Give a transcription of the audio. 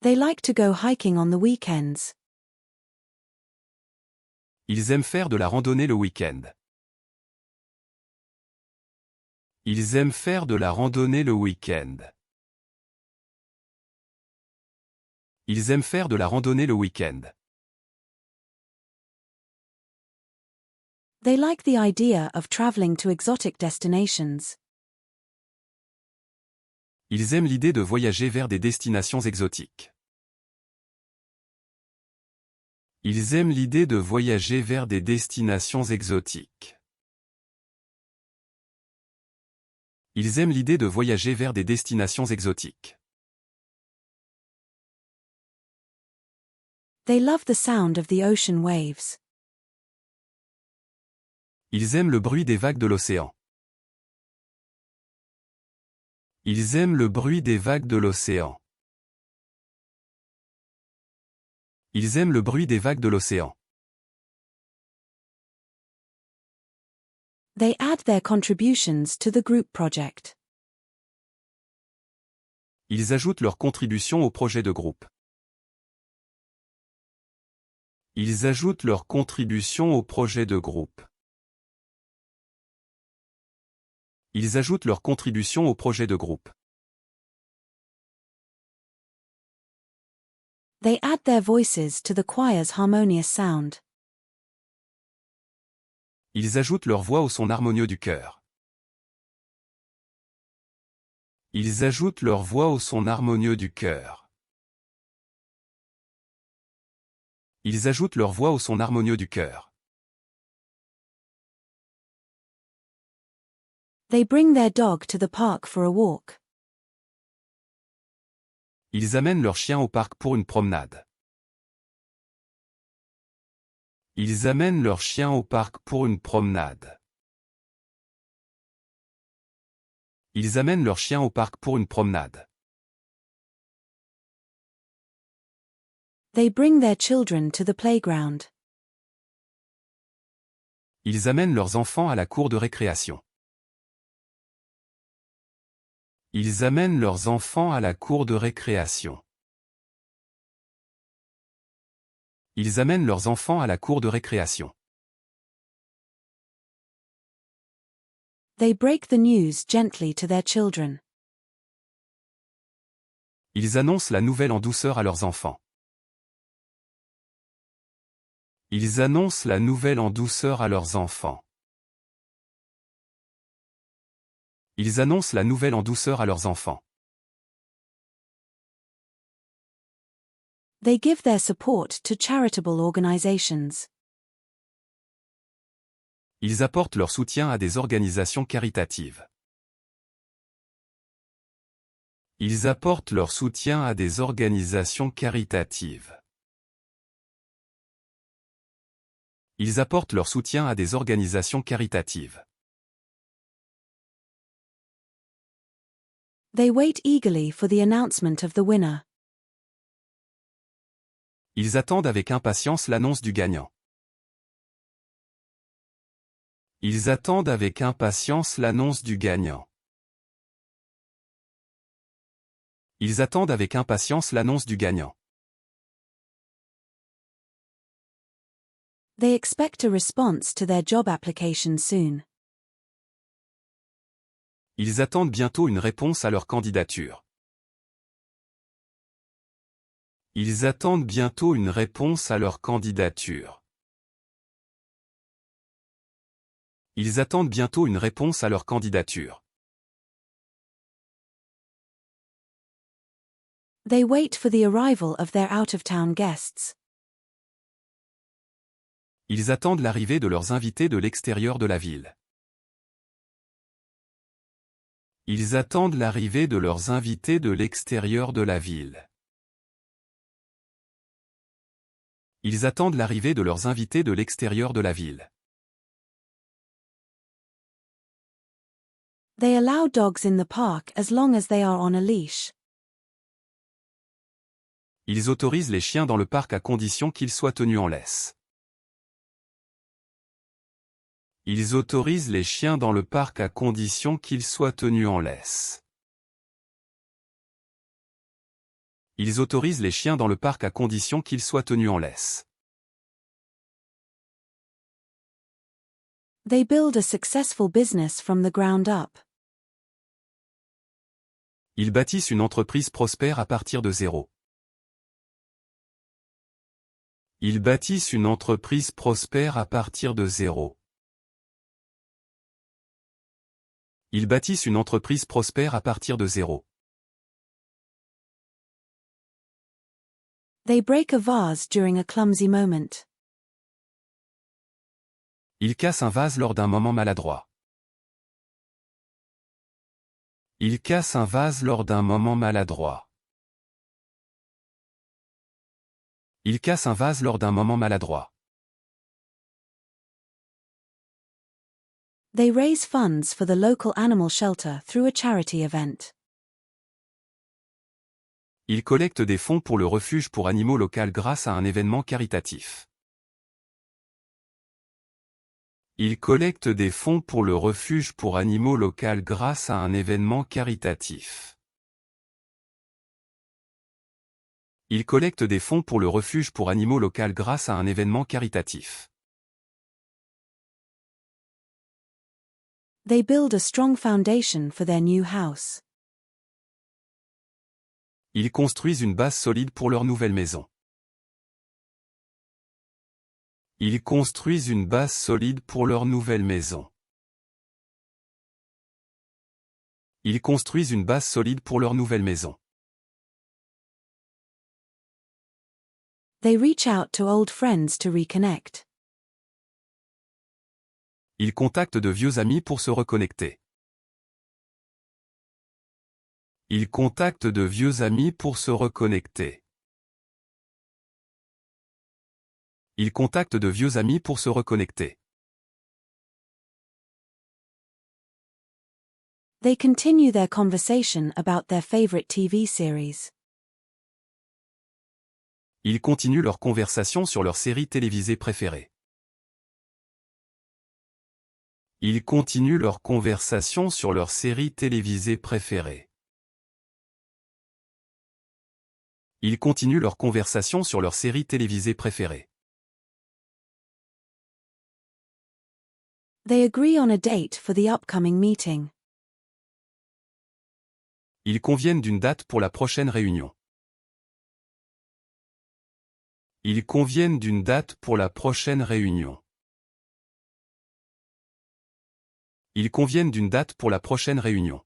They like to go hiking on the weekends. Ils aiment faire de la randonnée le week-end. Ils aiment faire de la randonnée le week-end. Ils aiment faire de la randonnée le week-end. They like the idea of traveling to exotic destinations. Ils aiment l'idée de voyager vers des destinations exotiques. Ils aiment l'idée de voyager vers des destinations exotiques. Ils aiment l'idée de voyager vers des destinations exotiques. They love the sound of the ocean waves. Ils aiment le bruit des vagues de l'océan. Ils aiment le bruit des vagues de l'océan. Ils aiment le bruit des vagues de l'océan. They add their contributions to the group project. Ils ajoutent leur contribution au projet de groupe. Ils ajoutent leur contribution au projet de groupe. Ils ajoutent leur contribution au projet de groupe. They add their voices to the choir's harmonious sound. Ils ajoutent leur voix au son harmonieux du chœur. Ils ajoutent leur voix au son harmonieux du chœur. Ils ajoutent leur voix au son harmonieux du chœur. They bring their dog to the park for a walk. Ils amènent leur chien au parc pour une promenade. Ils amènent leur chien au parc pour une promenade. Ils amènent leur chien au parc pour une promenade. They bring their children to the playground. Ils amènent leurs enfants à la cour de récréation. Ils amènent leurs enfants à la cour de récréation. Ils amènent leurs enfants à la cour de récréation. They break the news gently to their children. Ils annoncent la nouvelle en douceur à leurs enfants. Ils annoncent la nouvelle en douceur à leurs enfants. Ils annoncent la nouvelle en douceur à leurs enfants. They give their support to charitable organizations. Ils apportent leur soutien à des organisations caritatives. Ils apportent leur soutien à des organisations caritatives. Ils apportent leur soutien à des organisations caritatives. They wait eagerly for the announcement of the winner. Ils attendent avec impatience l'annonce du gagnant. Ils attendent avec impatience l'annonce du gagnant. Ils attendent avec impatience l'annonce du gagnant. They expect a response to their job application soon. Ils attendent bientôt une réponse à leur candidature. Ils attendent bientôt une réponse à leur candidature. Ils attendent bientôt une réponse à leur candidature. They wait for the arrival of their out-of-town guests. Ils attendent l'arrivée de leurs invités de l'extérieur de la ville. Ils attendent l'arrivée de leurs invités de l'extérieur de la ville. Ils attendent l'arrivée de leurs invités de l'extérieur de la ville. They allow dogs in the park as long as they are on a leash. Ils autorisent les chiens dans le parc à condition qu'ils soient tenus en laisse. Ils autorisent les chiens dans le parc à condition qu'ils soient tenus en laisse. Ils autorisent les chiens dans le parc à condition qu'ils soient tenus en laisse. They build a successful business from the ground up. Ils bâtissent une entreprise prospère à partir de zéro. Ils bâtissent une entreprise prospère à partir de zéro. Ils bâtissent une entreprise prospère à partir de zéro. They break a vase during a clumsy moment. Ils cassent un vase lors d'un moment maladroit. Ils cassent un vase lors d'un moment maladroit. Ils cassent un vase lors d'un moment maladroit. They raise funds for the local animal shelter through a charity event. Ils collectent des fonds pour le refuge pour animaux local grâce à un événement caritatif. Ils collectent des fonds pour le refuge pour animaux local grâce à un événement caritatif. Ils collectent des fonds pour le refuge pour animaux local grâce à un événement caritatif. They build a strong foundation for their new house. Ils construisent une base solide pour leur nouvelle maison. Ils construisent une base solide pour leur nouvelle maison. Ils construisent une base solide pour leur nouvelle maison. They reach out to old friends to reconnect. Ils contactent de vieux amis pour se reconnecter. Ils contactent de vieux amis pour se reconnecter. Ils contactent de vieux amis pour se reconnecter. They continue their conversation about their favorite TV series. Ils continuent leur conversation sur leur série télévisée préférée. Ils continuent leur conversation sur leur série télévisée préférée. Ils continuent leur conversation sur leur série télévisée préférée. They agree on a date for the upcoming meeting. Ils conviennent d'une date pour la prochaine réunion. Ils conviennent d'une date pour la prochaine réunion. Ils conviennent d'une date pour la prochaine réunion.